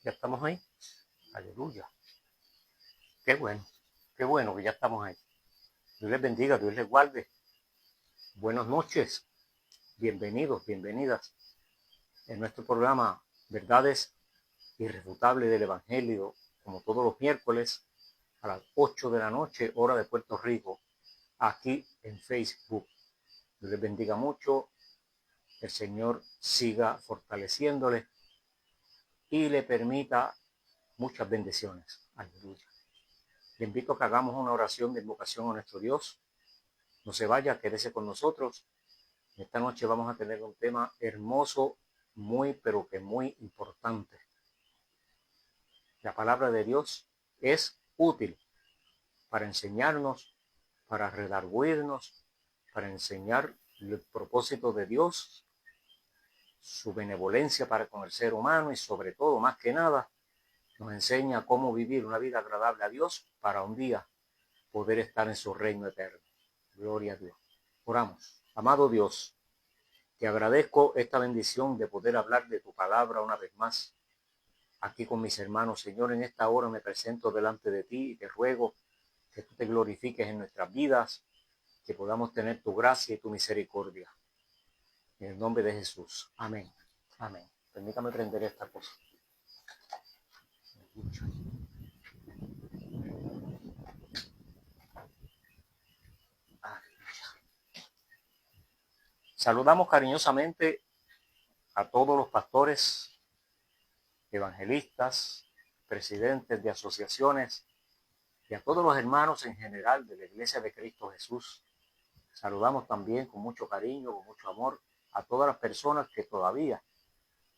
Ya estamos ahí. Aleluya. Qué bueno que ya estamos ahí. Dios les bendiga, Dios les guarde. Buenas noches. Bienvenidos, bienvenidas en nuestro programa Verdades Irrefutables del Evangelio, como todos los miércoles a las 8 de la noche, hora de Puerto Rico, aquí en Facebook. Dios les bendiga mucho. El Señor siga fortaleciéndole y le permita muchas bendiciones. Aleluya. Le invito a que hagamos una oración de invocación a nuestro Dios. No se vaya, quédese con nosotros. Esta noche vamos a tener un tema hermoso, pero que muy importante. La palabra de Dios es útil para enseñarnos, para redarguirnos, para enseñar el propósito de Dios, su benevolencia para con el ser humano y sobre todo, más que nada, nos enseña cómo vivir una vida agradable a Dios para un día poder estar en su reino eterno. Gloria a Dios. Oramos. Amado Dios, te agradezco esta bendición de poder hablar de tu palabra una vez más aquí con mis hermanos. Señor, en esta hora me presento delante de ti y te ruego que tú te glorifiques en nuestras vidas, que podamos tener tu gracia y tu misericordia. En el nombre de Jesús. Amén. Amén. Permítame prender esta cosa. Saludamos cariñosamente a todos los pastores, evangelistas, presidentes de asociaciones y a todos los hermanos en general de la Iglesia de Cristo Jesús. Saludamos también con mucho cariño, con mucho amor a todas las personas que todavía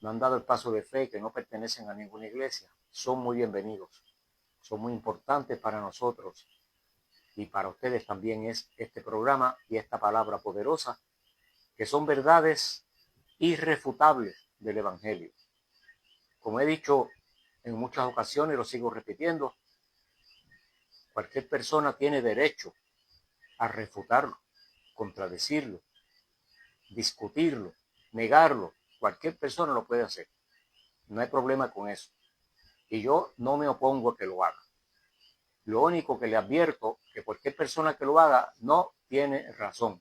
no han dado el paso de fe, que no pertenecen a ninguna iglesia. Son muy bienvenidos, son muy importantes para nosotros y para ustedes también es este programa y esta palabra poderosa, que son verdades irrefutables del Evangelio. Como he dicho en muchas ocasiones, lo sigo repitiendo, cualquier persona tiene derecho a refutarlo, contradecirlo, discutirlo, negarlo. Cualquier persona lo puede hacer. No hay problema con eso. Y yo no me opongo a que lo haga. Lo único que le advierto, que cualquier persona que lo haga no tiene razón,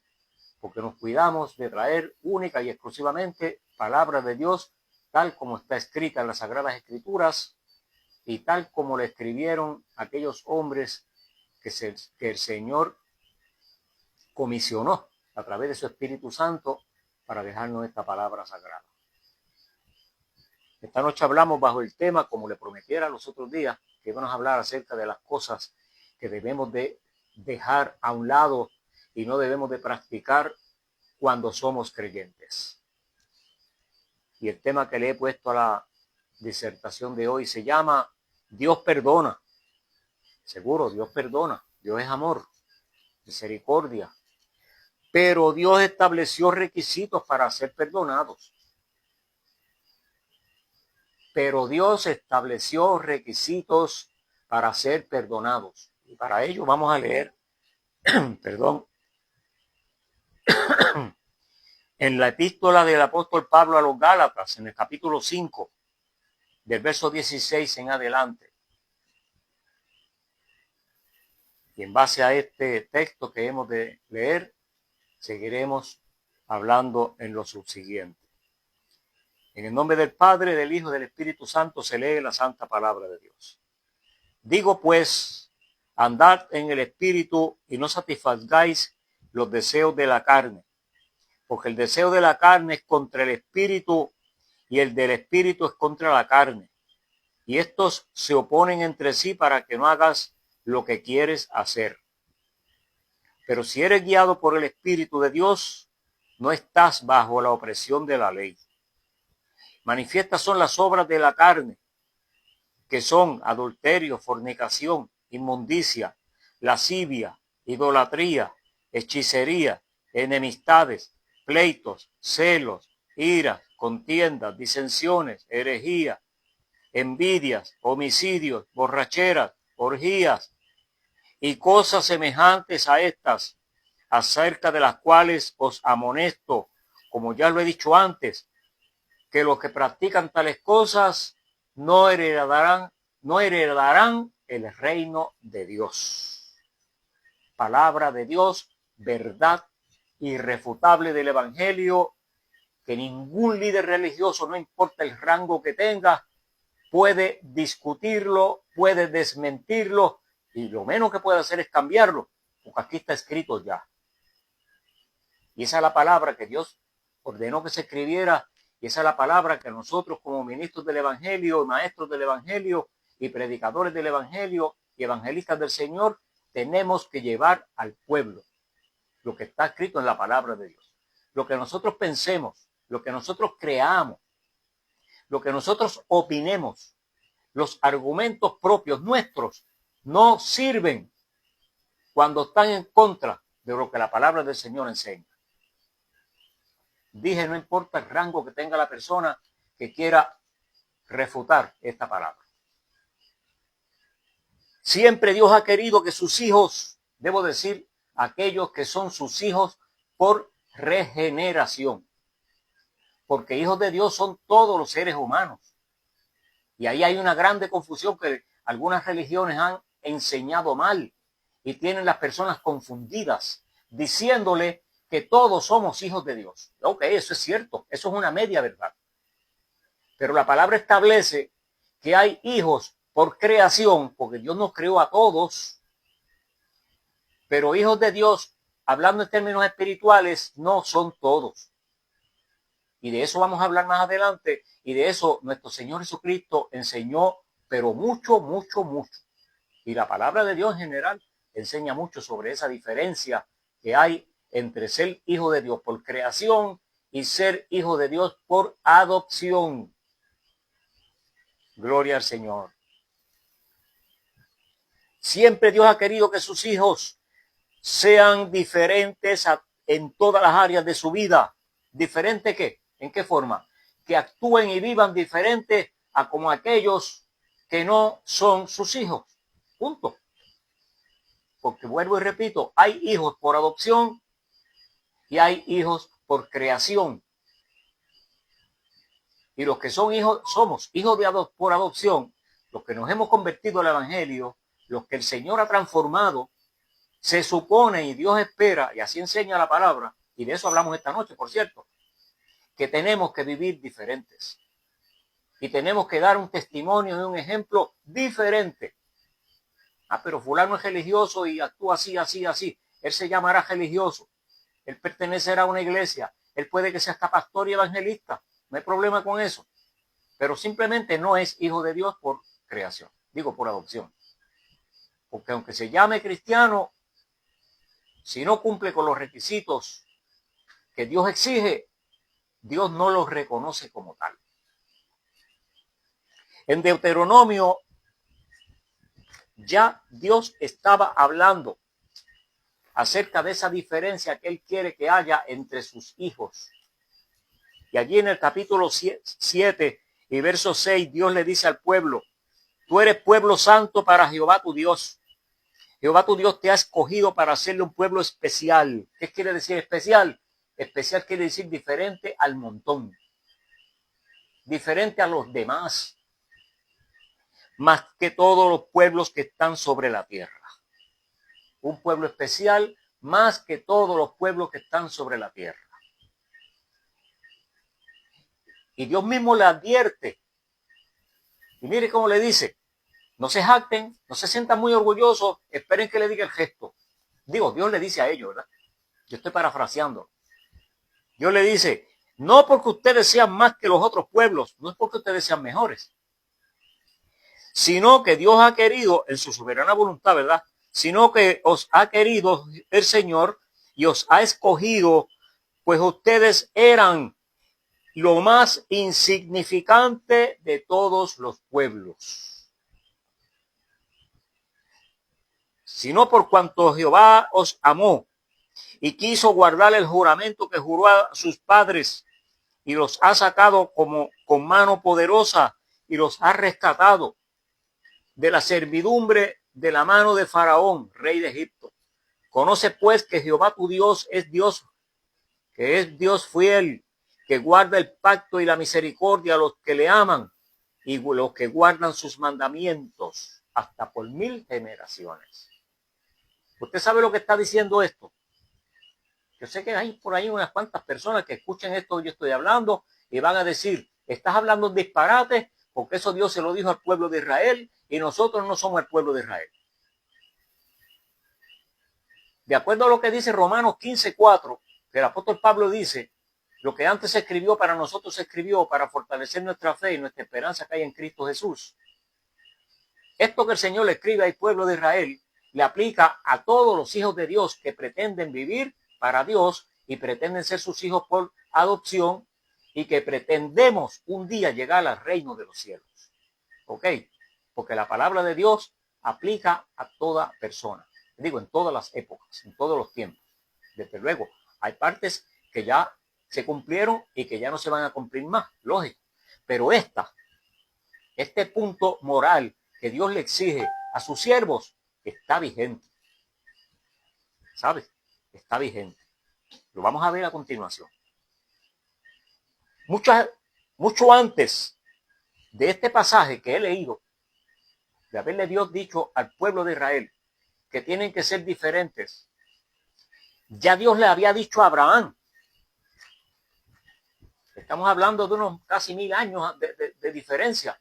porque nos cuidamos de traer única y exclusivamente palabra de Dios, tal como está escrita en las Sagradas Escrituras y tal como le escribieron aquellos hombres que el Señor comisionó a través de su Espíritu Santo para dejarnos esta palabra sagrada. Esta noche hablamos bajo el tema, como le prometiera los otros días, que íbamos a hablar acerca de las cosas que debemos de dejar a un lado y no debemos de practicar cuando somos creyentes. Y el tema que le he puesto a la disertación de hoy se llama Dios perdona. Seguro, Dios perdona. Dios es amor, misericordia. Pero Dios estableció requisitos para ser perdonados. Pero Dios estableció requisitos para ser perdonados. Y para ello vamos a leer, en la epístola del apóstol Pablo a los Gálatas, en el capítulo 5, del verso 16 en adelante. Y en base a este texto que hemos de leer, seguiremos hablando en lo subsiguiente. En el nombre del Padre, del Hijo y del Espíritu Santo se lee la santa palabra de Dios. Digo pues, andad en el Espíritu y no satisfagáis los deseos de la carne, porque el deseo de la carne es contra el Espíritu y el del Espíritu es contra la carne. Y estos se oponen entre sí para que no hagas lo que quieres hacer. Pero si eres guiado por el Espíritu de Dios, no estás bajo la opresión de la ley. Manifiestas son las obras de la carne, que son adulterio, fornicación, inmundicia, lascivia, idolatría, hechicería, enemistades, pleitos, celos, iras, contiendas, disensiones, herejía, envidias, homicidios, borracheras, orgías y cosas semejantes a estas, acerca de las cuales os amonesto, como ya lo he dicho antes, que los que practican tales cosas no heredarán el reino de Dios. Palabra de Dios, verdad irrefutable del Evangelio, que ningún líder religioso, no importa el rango que tenga, puede discutirlo, puede desmentirlo, y lo menos que puede hacer es cambiarlo, porque aquí está escrito ya. Y esa es la palabra que Dios ordenó que se escribiera, y esa es la palabra que nosotros como ministros del Evangelio, maestros del Evangelio y predicadores del Evangelio y evangelistas del Señor tenemos que llevar al pueblo. Lo que está escrito en la palabra de Dios. Lo que nosotros pensemos, lo que nosotros creamos, lo que nosotros opinemos, los argumentos propios nuestros no sirven cuando están en contra de lo que la palabra del Señor enseña. Dije, no importa el rango que tenga la persona que quiera refutar esta palabra. Siempre Dios ha querido que sus hijos, debo decir, aquellos que son sus hijos por regeneración. Porque hijos de Dios son todos los seres humanos. Y ahí hay una grande confusión que algunas religiones han enseñado mal y tienen las personas confundidas, diciéndole que todos somos hijos de Dios. Ok, eso es cierto, eso es una media verdad. Pero la palabra establece que hay hijos por creación, porque Dios nos creó a todos, pero hijos de Dios, hablando en términos espirituales, no son todos. Y de eso vamos a hablar más adelante, y de eso nuestro Señor Jesucristo enseñó, pero mucho, mucho, mucho. Y la palabra de Dios en general enseña mucho sobre esa diferencia que hay entre ser hijo de Dios por creación y ser hijo de Dios por adopción. Gloria al Señor. Siempre Dios ha querido que sus hijos sean diferentes en todas las áreas de su vida. ¿Diferente qué? ¿En qué forma? Que actúen y vivan diferente a como aquellos que no son sus hijos. Punto. Porque vuelvo y repito, hay hijos por adopción y hay hijos por creación. Y los que son hijos, somos hijos por adopción, los que nos hemos convertido al Evangelio, los que el Señor ha transformado, se supone y Dios espera, y así enseña la palabra, y de eso hablamos esta noche, por cierto, que tenemos que vivir diferentes. Y tenemos que dar un testimonio y un ejemplo diferente. Ah, pero fulano es religioso y actúa así, así, así. Él se llamará religioso. Él pertenecerá a una iglesia. Él puede que sea hasta pastor y evangelista. No hay problema con eso. Pero simplemente no es hijo de Dios por creación. Digo, por adopción. Porque aunque se llame cristiano, si no cumple con los requisitos que Dios exige, Dios no los reconoce como tal. En Deuteronomio ya Dios estaba hablando acerca de esa diferencia que Él quiere que haya entre sus hijos. Y allí en el capítulo 7 y verso 6, Dios le dice al pueblo: tú eres pueblo santo para Jehová tu Dios. Jehová tu Dios te ha escogido para hacerle un pueblo especial. ¿Qué quiere decir especial? Especial quiere decir diferente al montón. Diferente a los demás. Más que todos los pueblos que están sobre la tierra. Un pueblo especial más que todos los pueblos que están sobre la tierra. Y Dios mismo le advierte. Y mire cómo le dice: no se jacten, no se sientan muy orgullosos, esperen que le diga el gesto. Digo, Dios le dice a ellos, ¿verdad? Yo estoy parafraseando. Dios le dice: no porque ustedes sean más que los otros pueblos, no es porque ustedes sean mejores, sino que Dios ha querido, en su soberana voluntad, ¿verdad? Sino que os ha querido el Señor y os ha escogido, pues ustedes eran lo más insignificante de todos los pueblos. Sino por cuanto Jehová os amó y quiso guardar el juramento que juró a sus padres y los ha sacado como con mano poderosa y los ha rescatado de la servidumbre de la mano de Faraón, rey de Egipto. Conoce pues que Jehová tu Dios es Dios, que es Dios fiel, que guarda el pacto y la misericordia a los que le aman y los que guardan sus mandamientos hasta por 1000 generaciones. ¿Usted sabe lo que está diciendo esto? Yo sé que hay por ahí unas cuantas personas que escuchen esto que yo estoy hablando y van a decir, estás hablando de disparate, porque eso Dios se lo dijo al pueblo de Israel y nosotros no somos el pueblo de Israel. De acuerdo a lo que dice Romanos 15:4, que el apóstol Pablo dice, lo que antes se escribió para nosotros se escribió para fortalecer nuestra fe y nuestra esperanza que hay en Cristo Jesús. Esto que el Señor le escribe al pueblo de Israel le aplica a todos los hijos de Dios que pretenden vivir para Dios y pretenden ser sus hijos por adopción y que pretendemos un día llegar al reino de los cielos. ¿Ok? Porque la palabra de Dios aplica a toda persona. Digo, en todas las épocas, en todos los tiempos. Desde luego, hay partes que ya se cumplieron y que ya no se van a cumplir más, lógico. Pero este punto moral que Dios le exige a sus siervos está vigente. ¿Sabes? Está vigente. Lo vamos a ver a continuación. Mucho antes de este pasaje que he leído, de haberle Dios dicho al pueblo de Israel que tienen que ser diferentes, ya Dios le había dicho a Abraham. Estamos hablando de unos casi 1000 años de diferencia.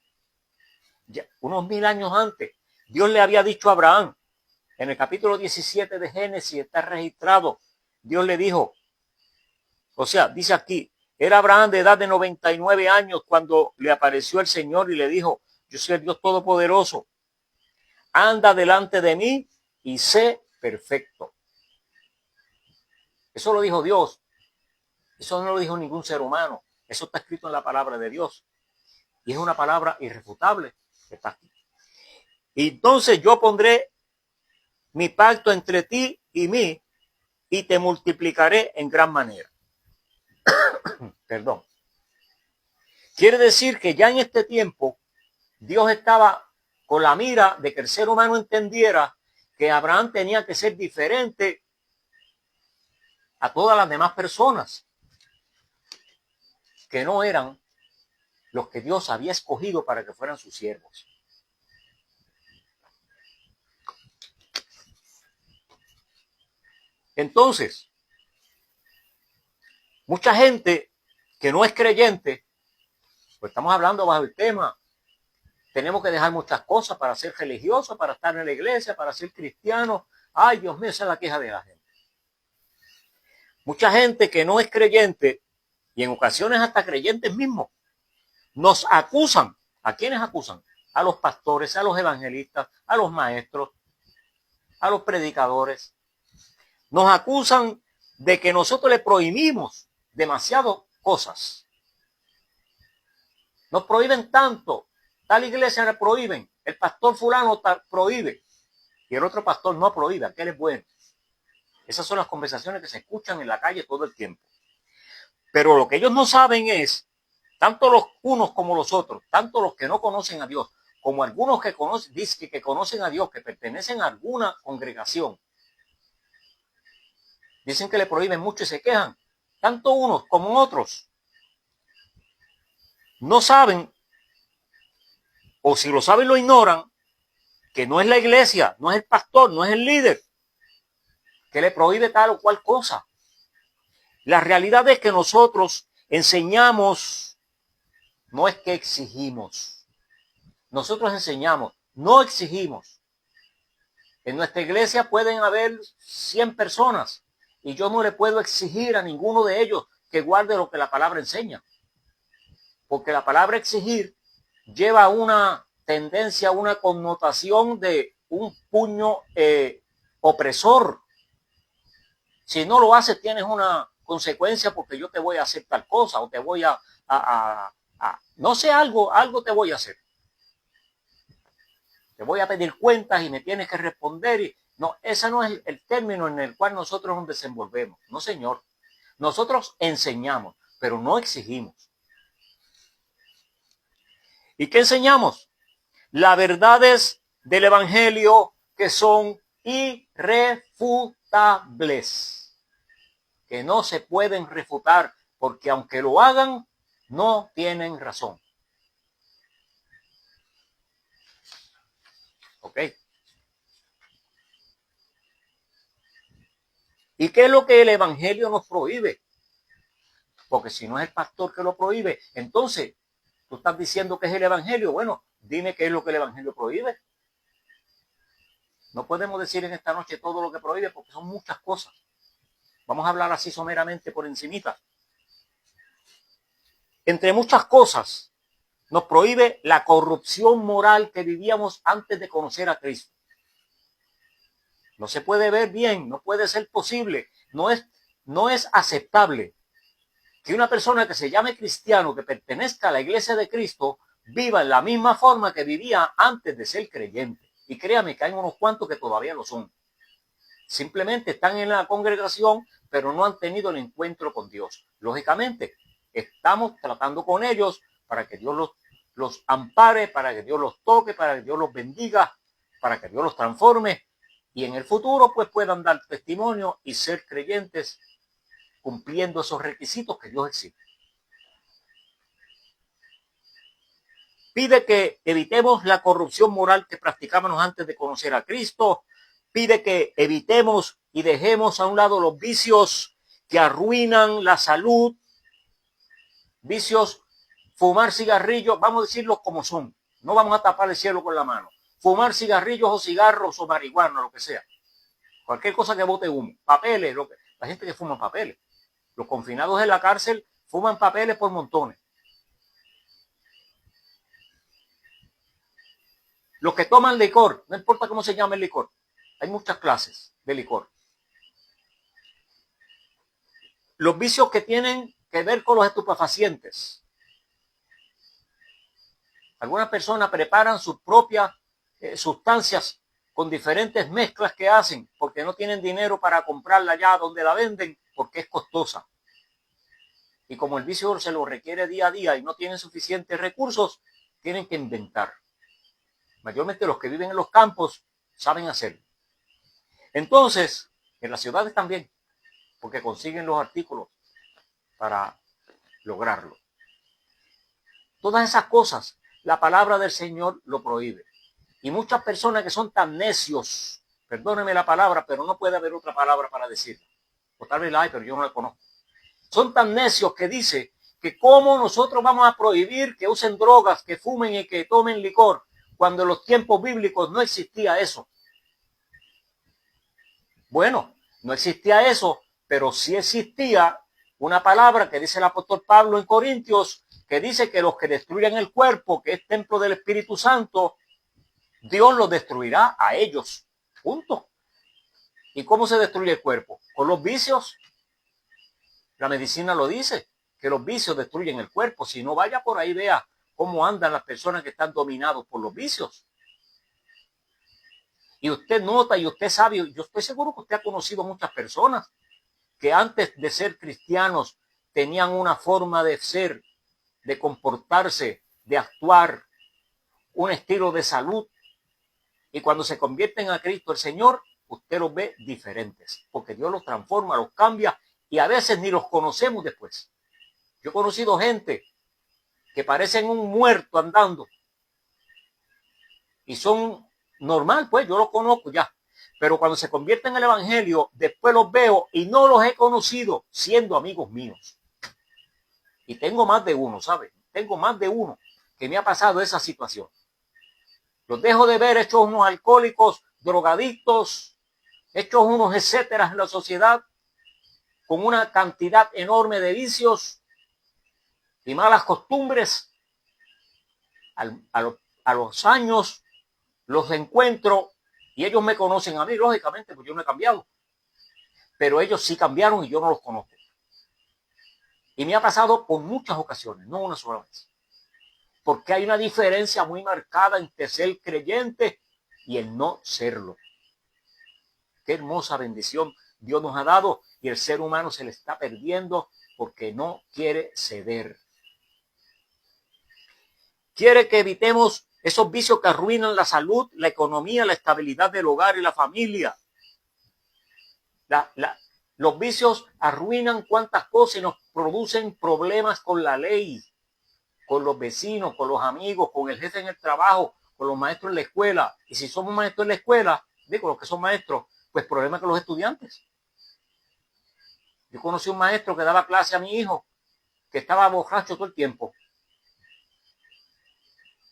Ya, unos 1000 años antes, Dios le había dicho a Abraham, en el capítulo 17 de Génesis está registrado, Dios le dijo, o sea, dice aquí, era Abraham de edad de 99 años cuando le apareció el Señor y le dijo, yo soy el Dios Todopoderoso, anda delante de mí y sé perfecto. Eso lo dijo Dios, eso no lo dijo ningún ser humano, eso está escrito en la palabra de Dios y es una palabra irrefutable que está aquí. Y entonces yo pondré mi pacto entre ti y mí y te multiplicaré en gran manera. Perdón. Quiere decir que ya en este tiempo Dios estaba con la mira de que el ser humano entendiera que Abraham tenía que ser diferente a todas las demás personas que no eran los que Dios había escogido para que fueran sus siervos. Entonces, mucha gente que no es creyente, pues estamos hablando bajo el tema, tenemos que dejar muchas cosas para ser religiosos, para estar en la iglesia, para ser cristianos. Ay, Dios mío, esa es la queja de la gente. Mucha gente que no es creyente, y en ocasiones hasta creyentes mismos, nos acusan. ¿A quiénes acusan? A los pastores, a los evangelistas, a los maestros, a los predicadores. Nos acusan de que nosotros le prohibimos demasiadas cosas. Nos prohíben tanto. Tal iglesia le prohíben. El pastor fulano prohíbe. Y el otro pastor no prohíbe. Aquel es bueno. Esas son las conversaciones que se escuchan en la calle todo el tiempo. Pero lo que ellos no saben es, tanto los unos como los otros, tanto los que no conocen a Dios, como algunos que conocen a Dios, que pertenecen a alguna congregación, dicen que le prohíben mucho y se quejan. Tanto unos como otros no saben, o si lo saben lo ignoran, que no es la iglesia, no es el pastor, no es el líder que le prohíbe tal o cual cosa. La realidad es que nosotros enseñamos, no es que exigimos. Nosotros enseñamos, no exigimos. En nuestra iglesia pueden haber 100 personas y yo no le puedo exigir a ninguno de ellos que guarde lo que la palabra enseña. Porque la palabra exigir lleva una tendencia, una connotación de un puño opresor. Si no lo haces, tienes una consecuencia porque yo te voy a hacer tal cosa o te voy a no sé, algo te voy a hacer. Te voy a pedir cuentas y me tienes que responder. No, ese no es el término en el cual nosotros nos desenvolvemos. No, señor. Nosotros enseñamos, pero no exigimos. ¿Y qué enseñamos? Las verdades del evangelio que son irrefutables, que no se pueden refutar, porque aunque lo hagan, no tienen razón. ¿Ok? ¿Y qué es lo que el Evangelio nos prohíbe? Porque si no es el pastor que lo prohíbe, entonces tú estás diciendo que es el Evangelio. Bueno, dime qué es lo que el Evangelio prohíbe. No podemos decir en esta noche todo lo que prohíbe porque son muchas cosas. Vamos a hablar así someramente por encimita. Entre muchas cosas, nos prohíbe la corrupción moral que vivíamos antes de conocer a Cristo. No se puede ver bien, no puede ser posible, no es aceptable que una persona que se llame cristiano, que pertenezca a la iglesia de Cristo, viva en la misma forma que vivía antes de ser creyente. Y créame que hay unos cuantos que todavía lo son. Simplemente están en la congregación, pero no han tenido el encuentro con Dios. Lógicamente, estamos tratando con ellos para que Dios los ampare, para que Dios los toque, para que Dios los bendiga, para que Dios los transforme y en el futuro pues puedan dar testimonio y ser creyentes cumpliendo esos requisitos que Dios exige. Pide que evitemos la corrupción moral que practicábamos antes de conocer a Cristo. Pide que evitemos y dejemos a un lado los vicios que arruinan la salud. Vicios, fumar cigarrillos, vamos a decirlo como son. No vamos a tapar el cielo con la mano. Fumar cigarrillos o cigarros o marihuana, lo que sea. Cualquier cosa que bote humo. Papeles, la gente que fuma papeles. Los confinados en la cárcel fuman papeles por montones. Los que toman licor, no importa cómo se llame el licor, hay muchas clases de licor. Los vicios que tienen que ver con los estupefacientes. Algunas personas preparan sus propias sustancias con diferentes mezclas que hacen porque no tienen dinero para comprarla allá donde la venden porque es costosa. Y como el vicio se lo requiere día a día y no tienen suficientes recursos, tienen que inventar. Mayormente los que viven en los campos saben hacerlo. Entonces, en las ciudades también, porque consiguen los artículos para lograrlo. Todas esas cosas, la palabra del Señor lo prohíbe. Y muchas personas que son tan necios, perdónenme la palabra, pero no puede haber otra palabra para decirlo. O tal vez la hay, pero yo no la conozco. Son tan necios que dice que cómo nosotros vamos a prohibir que usen drogas, que fumen y que tomen licor, cuando en los tiempos bíblicos no existía eso. Bueno, no existía eso, pero sí existía una palabra que dice el apóstol Pablo en Corintios, que dice que los que destruyan el cuerpo, que es templo del Espíritu Santo, Dios los destruirá a ellos. Punto. ¿Y cómo se destruye el cuerpo? Con los vicios. La medicina lo dice, que los vicios destruyen el cuerpo. Si no, vaya por ahí, vea cómo andan las personas que están dominados por los vicios. Y usted nota y usted sabe, yo estoy seguro que usted ha conocido muchas personas que antes de ser cristianos tenían una forma de ser, de comportarse, de actuar, un estilo de salud. Y cuando se convierten a Cristo el Señor, usted los ve diferentes, porque Dios los transforma, los cambia y a veces ni los conocemos después. Yo he conocido gente que parecen un muerto andando y son normal, pues yo los conozco ya. Pero cuando se convierten en el Evangelio, después los veo y no los he conocido siendo amigos míos. Y tengo más de uno, ¿sabes? Tengo más de uno que me ha pasado esa situación. Los dejo de ver hechos unos alcohólicos, drogadictos, hechos unos etcétera en la sociedad, con una cantidad enorme de vicios y malas costumbres. A los años los encuentro y ellos me conocen a mí, lógicamente, porque yo no he cambiado. Pero ellos sí cambiaron y yo no los conozco. Y me ha pasado por muchas ocasiones, no una sola vez. Porque hay una diferencia muy marcada entre ser creyente y el no serlo. Qué hermosa bendición Dios nos ha dado y el ser humano se le está perdiendo porque no quiere ceder. Quiere que evitemos esos vicios que arruinan la salud, la economía, la estabilidad del hogar y la familia. Los vicios arruinan cuantas cosas y nos producen problemas con la ley, con los vecinos, con los amigos, con el jefe en el trabajo, con los maestros en la escuela. Y si somos maestros en la escuela, digo, los que son maestros, pues problema con los estudiantes. Yo conocí un maestro que daba clase a mi hijo, que estaba borracho todo el tiempo.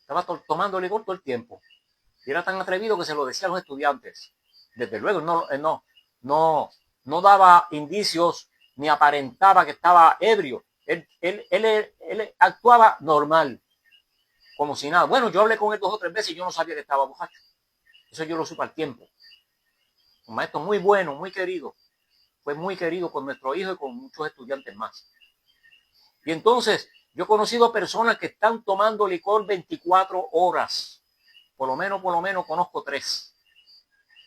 Estaba tomando licor todo el tiempo. Y era tan atrevido que se lo decía a los estudiantes. Desde luego, no daba indicios ni aparentaba que estaba ebrio. Él actuaba normal, como si nada. Bueno, yo hablé con él 2 o 3 veces y yo no sabía que estaba borracho. Eso yo lo supe al tiempo. Un maestro muy bueno, muy querido. Fue muy querido con nuestro hijo y con muchos estudiantes más. Y entonces, yo he conocido personas que están tomando licor 24 horas. Por lo menos conozco 3.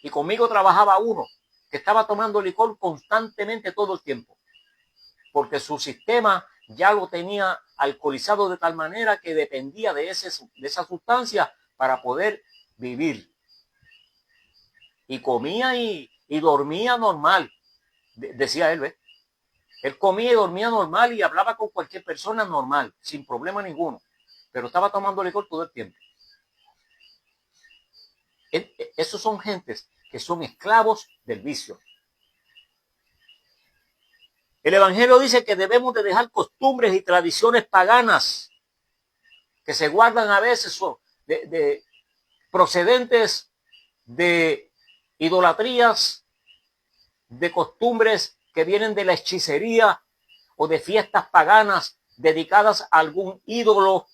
Y conmigo trabajaba uno que estaba tomando licor constantemente todo el tiempo. Porque su sistema ya lo tenía alcoholizado de tal manera que dependía de esa sustancia para poder vivir. Y comía y dormía normal, decía él, ¿ves? Él comía y dormía normal y hablaba con cualquier persona normal, sin problema ninguno. Pero estaba tomando licor todo el tiempo. Esos son gentes que son esclavos del vicio. El Evangelio dice que debemos de dejar costumbres y tradiciones paganas que se guardan a veces procedentes de idolatrías, de costumbres que vienen de la hechicería o de fiestas paganas dedicadas a algún ídolo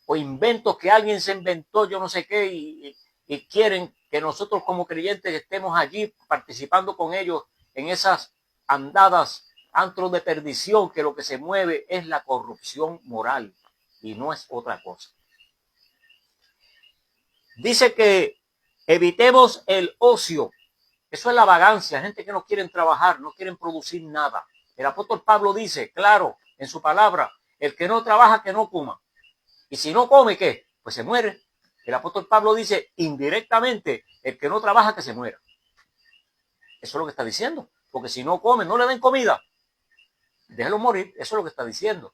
o inventos que alguien se inventó, yo no sé qué, y quieren que nosotros como creyentes estemos allí participando con ellos en esas andadas, antros de perdición, que lo que se mueve es la corrupción moral y no es otra cosa. Dice que evitemos el ocio. Eso es la vagancia, gente que no quieren trabajar, no quieren producir nada. El apóstol Pablo dice, claro, en su palabra, el que no trabaja, que no coma. Y si no come, ¿qué? Pues se muere. El apóstol Pablo dice indirectamente, el que no trabaja, que se muera. Eso es lo que está diciendo. Porque si no come, no le den comida, déjelo morir. Eso es lo que está diciendo.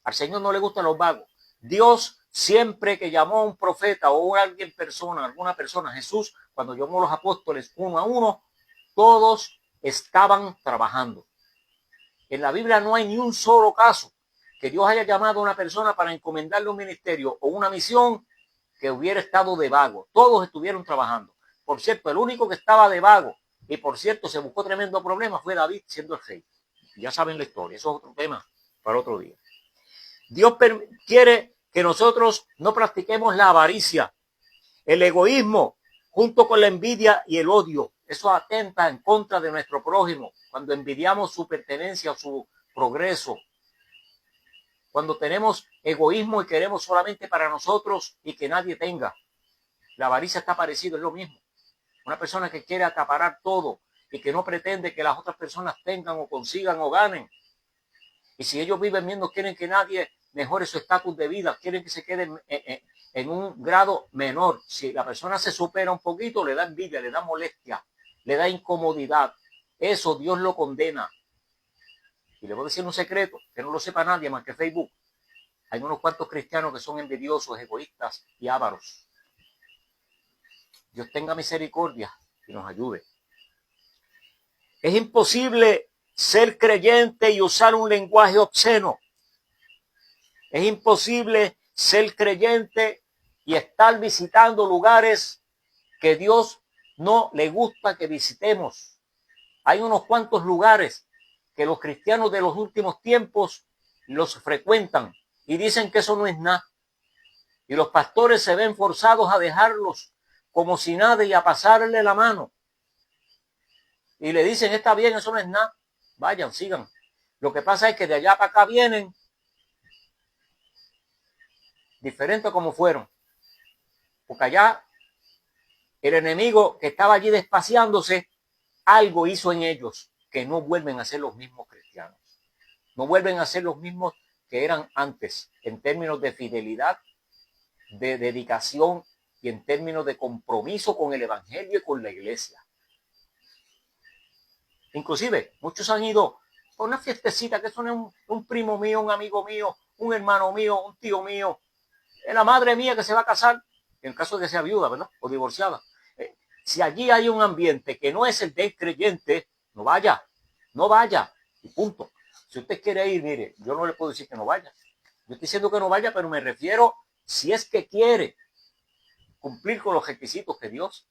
Al Señor no le gustan los vagos. Dios siempre que llamó a un profeta o a alguna persona, Jesús, cuando llamó a los apóstoles 1 a 1, todos estaban trabajando. En la Biblia no hay ni un solo caso que Dios haya llamado a una persona para encomendarle un ministerio o una misión que hubiera estado de vago. Todos estuvieron trabajando. Por cierto, el único que estaba de vago y por cierto se buscó tremendo problema fue David siendo el rey. Ya saben la historia, eso es otro tema para otro día. Dios quiere que nosotros no practiquemos la avaricia, el egoísmo, junto con la envidia y el odio. Eso atenta en contra de nuestro prójimo, cuando envidiamos su pertenencia o su progreso. Cuando tenemos egoísmo y queremos solamente para nosotros y que nadie tenga. La avaricia está parecida, es lo mismo. Una persona que quiere acaparar todo y que no pretende que las otras personas tengan o consigan o ganen. Y si ellos viven bien, no quieren que nadie mejore su estatus de vida, quieren que se queden en un grado menor. Si la persona se supera un poquito, le da envidia, le da molestia, le da incomodidad. Eso Dios lo condena. Y le voy a decir un secreto, que no lo sepa nadie más que Facebook. Hay unos cuantos cristianos que son envidiosos, egoístas y ávaros. Dios tenga misericordia y nos ayude. Es imposible ser creyente y usar un lenguaje obsceno. Es imposible ser creyente y estar visitando lugares que Dios no le gusta que visitemos. Hay unos cuantos lugares que los cristianos de los últimos tiempos los frecuentan y dicen que eso no es nada. Y los pastores se ven forzados a dejarlos como si nada y a pasarle la mano. Y le dicen, está bien, eso no es nada. Vayan, sigan. Lo que pasa es que de allá para acá vienen diferentes como fueron. Porque allá el enemigo que estaba allí despaciándose, algo hizo en ellos que no vuelven a ser los mismos cristianos. No vuelven a ser los mismos que eran antes en términos de fidelidad, de dedicación y en términos de compromiso con el evangelio y con la iglesia. Inclusive, muchos han ido a una fiestecita que son un primo mío, un amigo mío, un hermano mío, un tío mío. es la madre mía que se va a casar, en caso de que sea viuda, ¿verdad? O divorciada. Si allí hay un ambiente que no es el del creyente, no vaya, no vaya, y punto. Si usted quiere ir, mire, yo no le puedo decir que no vaya. Yo estoy diciendo que no vaya, pero me refiero si es que quiere cumplir con los requisitos que Dios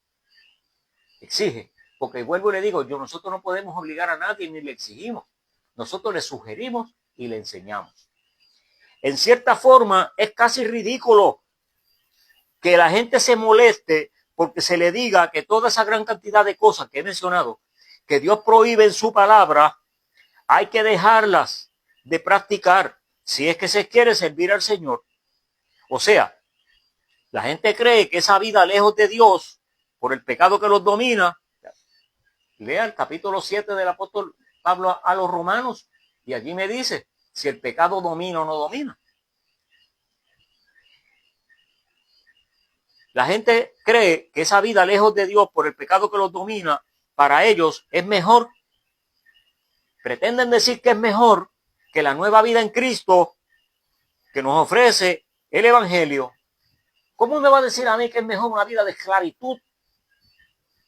exige. Porque vuelvo y le digo, nosotros no podemos obligar a nadie ni le exigimos. Nosotros le sugerimos y le enseñamos. En cierta forma, es casi ridículo que la gente se moleste porque se le diga que toda esa gran cantidad de cosas que he mencionado, que Dios prohíbe en su palabra, hay que dejarlas de practicar si es que se quiere servir al Señor. O sea, la gente cree que esa vida lejos de Dios, por el pecado que los domina, lea el capítulo 7 del apóstol Pablo a los romanos, y allí me dice si el pecado domina o no domina. La gente cree que esa vida lejos de Dios por el pecado que los domina, para ellos es mejor. Pretenden decir que es mejor que la nueva vida en Cristo que nos ofrece el Evangelio. ¿Cómo me va a decir a mí que es mejor una vida de esclavitud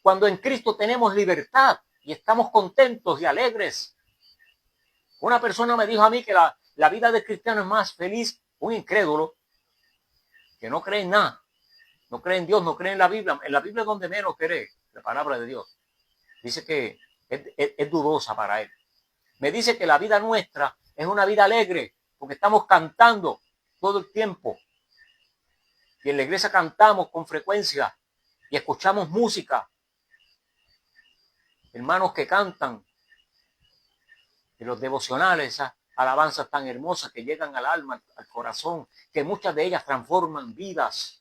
cuando en Cristo tenemos libertad y estamos contentos y alegres? Una persona me dijo a mí que la vida del cristiano es más feliz, un incrédulo, que no cree en nada. No cree en Dios, no cree en la Biblia. En la Biblia es donde menos cree la palabra de Dios. Dice que es dudosa para él. Me dice que la vida nuestra es una vida alegre, porque estamos cantando todo el tiempo. Y en la iglesia cantamos con frecuencia y escuchamos música. Hermanos que cantan en los devocionales, esas alabanzas tan hermosas que llegan al alma, al corazón, que muchas de ellas transforman vidas.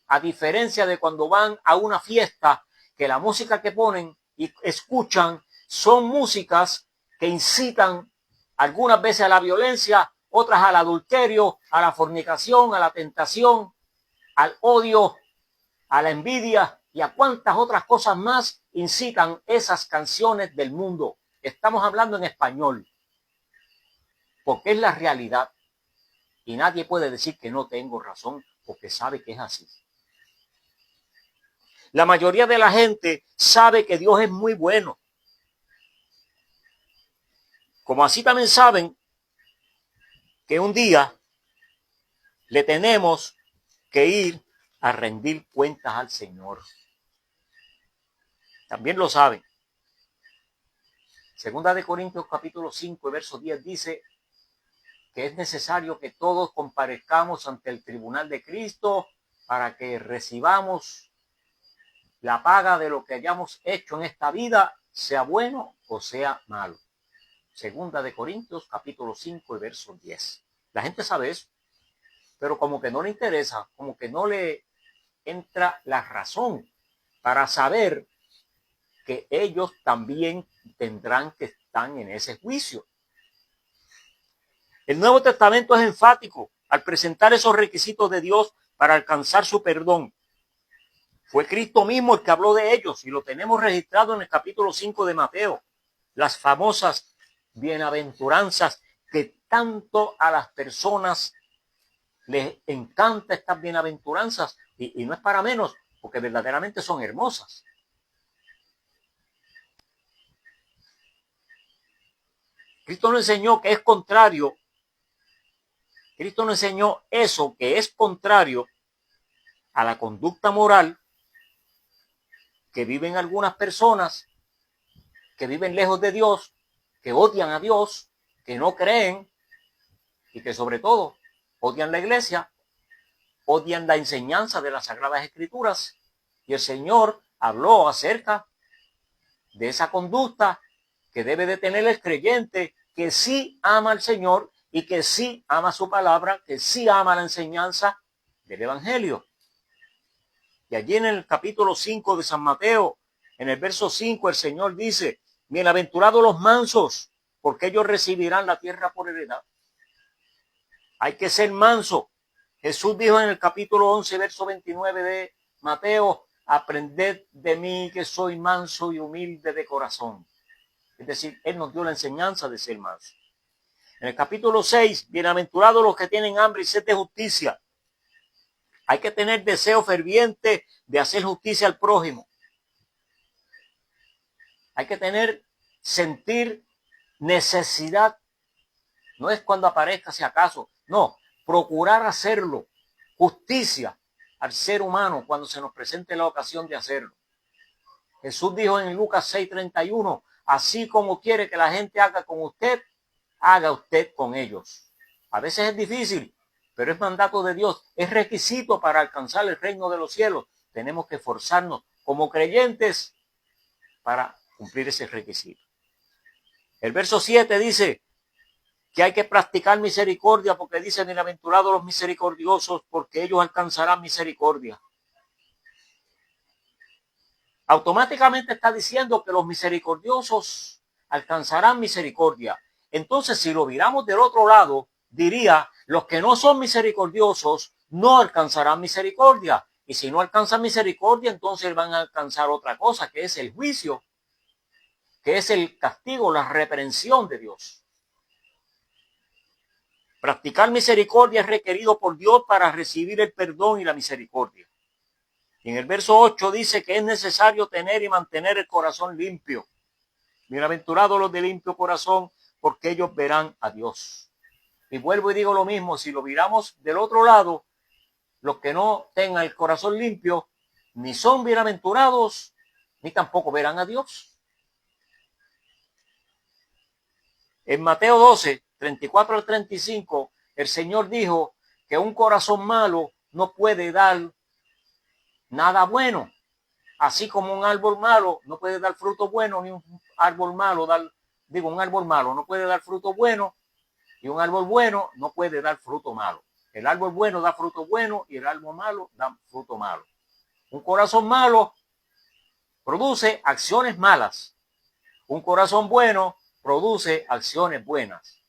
A diferencia de cuando van a una fiesta, que la música que ponen y escuchan son músicas que incitan algunas veces a la violencia, otras al adulterio, a la fornicación, a la tentación, al odio, a la envidia y a cuantas otras cosas más incitan esas canciones del mundo. Estamos hablando en español, porque es la realidad y nadie puede decir que no tengo razón, porque sabe que es así. La mayoría de la gente sabe que Dios es muy bueno. Como así también saben que un día le tenemos que ir a rendir cuentas al Señor. También lo saben. Segunda de Corintios capítulo 5, verso 10 dice que es necesario que todos comparezcamos ante el tribunal de Cristo para que recibamos la paga de lo que hayamos hecho en esta vida, sea bueno o sea malo. Segunda de Corintios capítulo 5, verso 10. La gente sabe eso, pero como que no le interesa, como que no le entra la razón para saber que ellos también tendrán que estar en ese juicio. El Nuevo Testamento es enfático al presentar esos requisitos de Dios para alcanzar su perdón. Fue Cristo mismo el que habló de ellos y lo tenemos registrado en el capítulo 5 de Mateo. Las famosas bienaventuranzas que tanto a las personas les encanta estas bienaventuranzas y no es para menos, porque verdaderamente son hermosas. Cristo nos enseñó que es contrario. Cristo nos enseñó eso que es contrario a la conducta moral que viven algunas personas que viven lejos de Dios, que odian a Dios, que no creen y que sobre todo odian la iglesia, odian la enseñanza de las Sagradas Escrituras. Y el Señor habló acerca de esa conducta que debe de tener el creyente que sí ama al Señor y que sí ama su palabra, que sí ama la enseñanza del Evangelio. Y allí en el capítulo 5 de San Mateo, en el verso 5, el Señor dice: bienaventurados los mansos, porque ellos recibirán la tierra por heredad. Hay que ser manso. Jesús dijo en el capítulo 11, verso 29 de Mateo: aprended de mí que soy manso y humilde de corazón. Es decir, Él nos dio la enseñanza de ser manso. En el capítulo 6, bienaventurados los que tienen hambre y sed de justicia, Hay que tener deseo ferviente de hacer justicia al prójimo. Hay que sentir necesidad. No es cuando aparezca si acaso. No, procurar hacerlo. Justicia al ser humano cuando se nos presente la ocasión de hacerlo. Jesús dijo en Lucas 6:31, así como quiere que la gente haga con usted, haga usted con ellos. A veces es difícil, pero es mandato de Dios, es requisito para alcanzar el reino de los cielos. Tenemos que esforzarnos como creyentes para cumplir ese requisito. El verso 7 dice que hay que practicar misericordia porque dice, bienaventurados los misericordiosos porque ellos alcanzarán misericordia. Automáticamente está diciendo que los misericordiosos alcanzarán misericordia. Entonces, si lo miramos del otro lado, diría, los que no son misericordiosos no alcanzarán misericordia. Y si no alcanzan misericordia, entonces van a alcanzar otra cosa, que es el juicio, que es el castigo, la reprensión de Dios. Practicar misericordia es requerido por Dios para recibir el perdón y la misericordia. Y en el verso 8 dice que es necesario tener y mantener el corazón limpio. Bienaventurados los de limpio corazón, porque ellos verán a Dios. Y vuelvo y digo lo mismo, si lo miramos del otro lado, los que no tengan el corazón limpio, ni son bienaventurados, ni tampoco verán a Dios. En Mateo 12, 34 al 35, el Señor dijo que un corazón malo no puede dar nada bueno. Así como un árbol malo no puede dar fruto bueno, ni un árbol malo un árbol malo no puede dar fruto bueno, y un árbol bueno no puede dar fruto malo. El árbol bueno da fruto bueno y el árbol malo da fruto malo. Un corazón malo produce acciones malas. Un corazón bueno produce acciones buenas.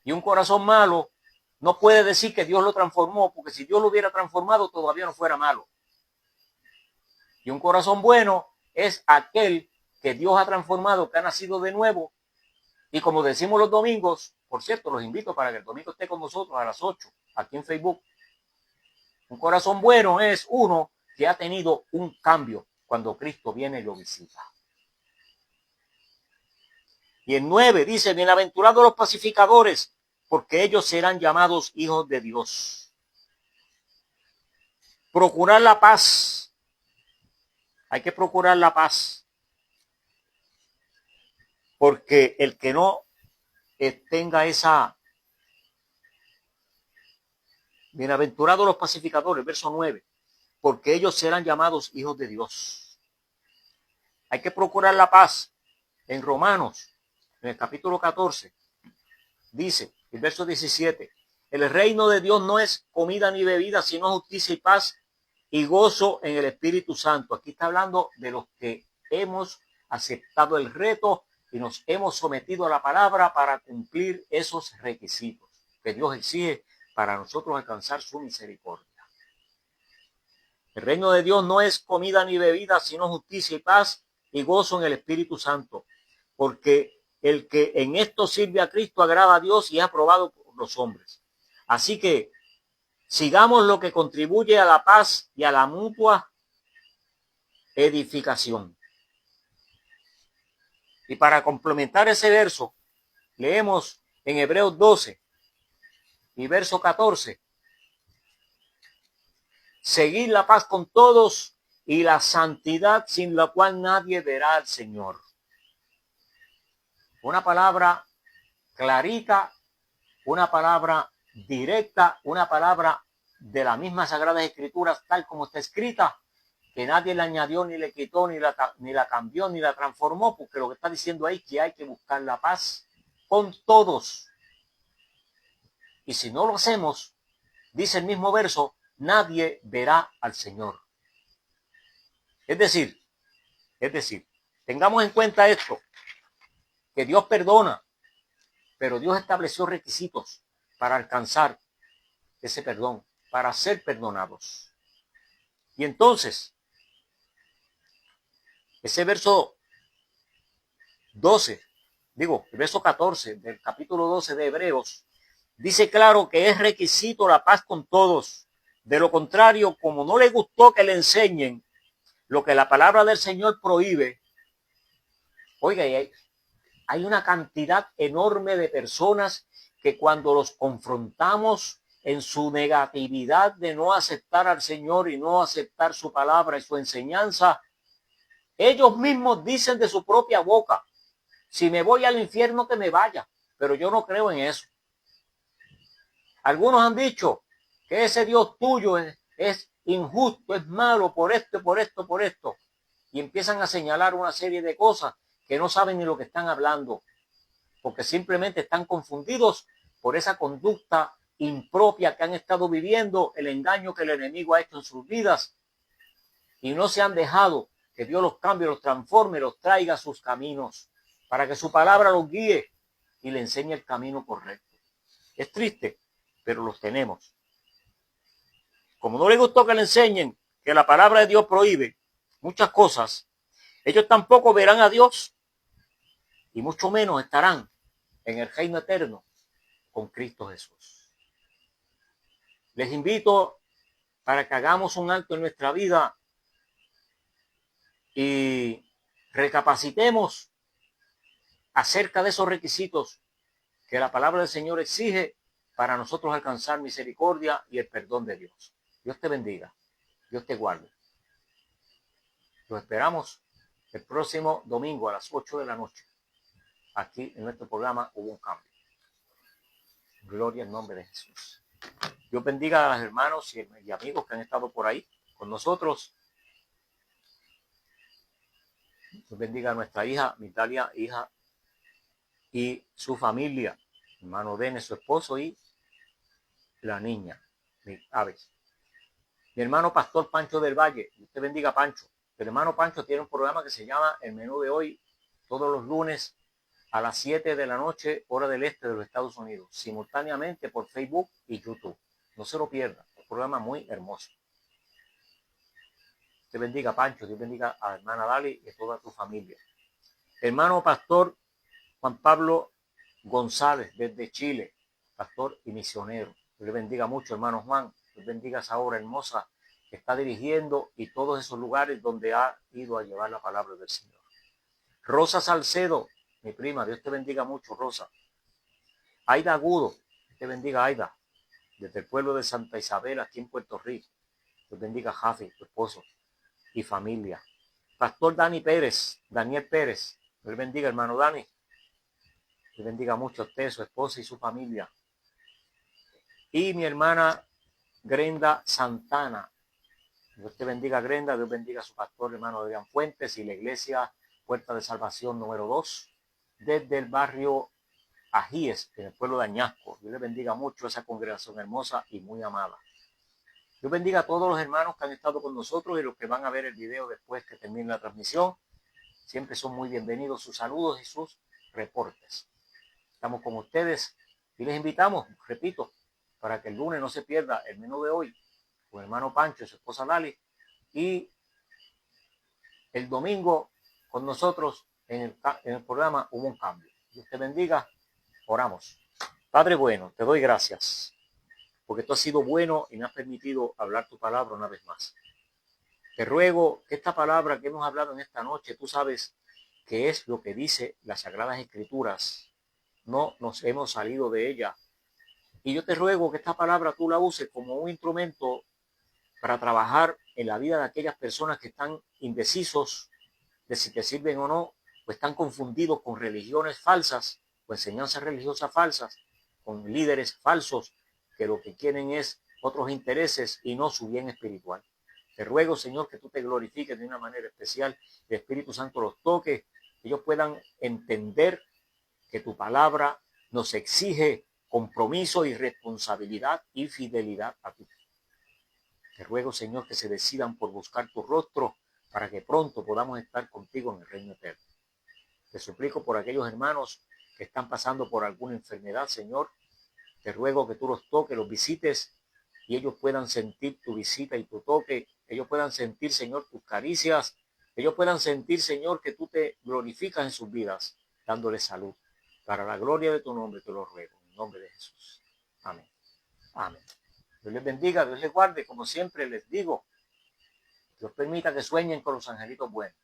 Y un corazón malo no puede decir que Dios lo transformó, porque si Dios lo hubiera transformado todavía no fuera malo. Y un corazón bueno es aquel que Dios ha transformado, que ha nacido de nuevo. Y como decimos los domingos, por cierto, los invito para que el domingo esté con nosotros a las 8, aquí en Facebook. Un corazón bueno es uno que ha tenido un cambio cuando Cristo viene y lo visita. Y en 9 dice, bienaventurados los pacificadores, porque ellos serán llamados hijos de Dios. Procurar la paz. Hay que procurar la paz, porque el que no tenga esa... Bienaventurados los pacificadores, verso 9, porque ellos serán llamados hijos de Dios. Hay que procurar la paz. En Romanos, en el capítulo 14, dice, el verso 17, el reino de Dios no es comida ni bebida, sino justicia y paz y gozo en el Espíritu Santo. Aquí está hablando de los que hemos aceptado el reto y nos hemos sometido a la palabra para cumplir esos requisitos que Dios exige para nosotros alcanzar su misericordia. El reino de Dios no es comida ni bebida, sino justicia y paz y gozo en el Espíritu Santo, porque el que en esto sirve a Cristo agrada a Dios y es aprobado por los hombres. Así que sigamos lo que contribuye a la paz y a la mutua edificación. Y para complementar ese verso, leemos en Hebreos 12 y verso 14. Seguid la paz con todos y la santidad sin la cual nadie verá al Señor. Una palabra clarita, una palabra directa, una palabra de las mismas Sagradas Escrituras tal como está escrita, que nadie le añadió, ni le quitó, ni la cambió, ni la transformó, porque lo que está diciendo ahí es que hay que buscar la paz con todos. Y si no lo hacemos, dice el mismo verso, nadie verá al Señor. Es decir, tengamos en cuenta esto, que Dios perdona, pero Dios estableció requisitos para alcanzar ese perdón, para ser perdonados. Y entonces, ese verso 12, el verso 14 del capítulo 12 de Hebreos, dice claro que es requisito la paz con todos. De lo contrario, como no le gustó que le enseñen lo que la palabra del Señor prohíbe, oiga, hay una cantidad enorme de personas que cuando los confrontamos en su negatividad de no aceptar al Señor y no aceptar su palabra y su enseñanza, ellos mismos dicen de su propia boca, si me voy al infierno que me vaya, pero yo no creo en eso. Algunos han dicho que ese Dios tuyo es injusto, es malo por esto, por esto, por esto. Y empiezan a señalar una serie de cosas que no saben ni lo que están hablando, porque simplemente están confundidos por esa conducta impropia que han estado viviendo, el engaño que el enemigo ha hecho en sus vidas, y no se han dejado que Dios los cambie, los transforme, los traiga a sus caminos, para que su palabra los guíe y le enseñe el camino correcto. Es triste, pero los tenemos. Como no les gustó que le enseñen que la palabra de Dios prohíbe muchas cosas, ellos tampoco verán a Dios y mucho menos estarán en el reino eterno con Cristo Jesús. Les invito para que hagamos un alto en nuestra vida y recapacitemos acerca de esos requisitos que la palabra del Señor exige para nosotros alcanzar misericordia y el perdón de Dios. Dios te bendiga, Dios te guarde. Los esperamos el próximo domingo a las 8 de la noche. Aquí en nuestro programa Hubo un Cambio. Gloria al nombre de Jesús. Dios bendiga a los hermanos y amigos que han estado por ahí con nosotros. Dios bendiga a nuestra hija, Mitalia, hija, y su familia, hermano Denis, su esposo, y la niña, Aves. Mi hermano Pastor Pancho del Valle, Dios te bendiga, Pancho. El hermano Pancho tiene un programa que se llama El Menú de Hoy, todos los lunes a las 7 de la noche, hora del este de los Estados Unidos, simultáneamente por Facebook y YouTube. No se lo pierda, un programa muy hermoso. Dios te bendiga, Pancho, Dios bendiga a la hermana Dali y a toda tu familia. Hermano Pastor Juan Pablo González, desde Chile, pastor y misionero. Dios le bendiga mucho, hermano Juan. Dios bendiga a esa obra hermosa que está dirigiendo y todos esos lugares donde ha ido a llevar la palabra del Señor. Rosa Salcedo, mi prima, Dios te bendiga mucho, Rosa. Aida Agudo, Dios te bendiga, Aida, desde el pueblo de Santa Isabel, aquí en Puerto Rico. Dios bendiga a Jafi, tu esposo, y familia. Pastor Daniel Pérez, Dios bendiga, hermano Dani. Dios bendiga mucho a usted, su esposa y su familia. Y mi hermana Grenda Santana. Dios te bendiga, Grenda. Dios bendiga a su pastor, hermano Adrián Fuentes, y la iglesia Puerta de Salvación número 2, desde el barrio Ajíes, en el pueblo de Añasco. Dios le bendiga mucho a esa congregación hermosa y muy amada. Dios bendiga a todos los hermanos que han estado con nosotros y los que van a ver el video después que termine la transmisión. Siempre son muy bienvenidos sus saludos y sus reportes. Estamos con ustedes y les invitamos, repito, para que el lunes no se pierda el menú de hoy con el hermano Pancho y su esposa Lali, y el domingo con nosotros en el programa Hubo un Cambio. Dios te bendiga. Oramos. Padre bueno, te doy gracias porque tú has sido bueno y me has permitido hablar tu palabra una vez más. Te ruego que esta palabra que hemos hablado en esta noche, tú sabes que es lo que dice las Sagradas Escrituras. No nos hemos salido de ella. Y yo te ruego que esta palabra tú la uses como un instrumento para trabajar en la vida de aquellas personas que están indecisos de si te sirven o no, o están confundidos con religiones falsas o enseñanzas religiosas falsas, con líderes falsos que lo que quieren es otros intereses y no su bien espiritual. Te ruego, Señor, que tú te glorifiques de una manera especial, que el Espíritu Santo los toque, que ellos puedan entender que tu palabra nos exige compromiso y responsabilidad y fidelidad a ti. Te ruego, Señor, que se decidan por buscar tu rostro para que pronto podamos estar contigo en el reino eterno. Te suplico por aquellos hermanos que están pasando por alguna enfermedad, Señor. Te ruego que tú los toques, los visites y ellos puedan sentir tu visita y tu toque. Ellos puedan sentir, Señor, tus caricias. Ellos puedan sentir, Señor, que tú te glorificas en sus vidas, dándoles salud. Para la gloria de tu nombre te lo ruego, en el nombre de Jesús. Amén. Amén. Dios les bendiga, Dios les guarde, como siempre les digo. Dios permita que sueñen con los angelitos buenos.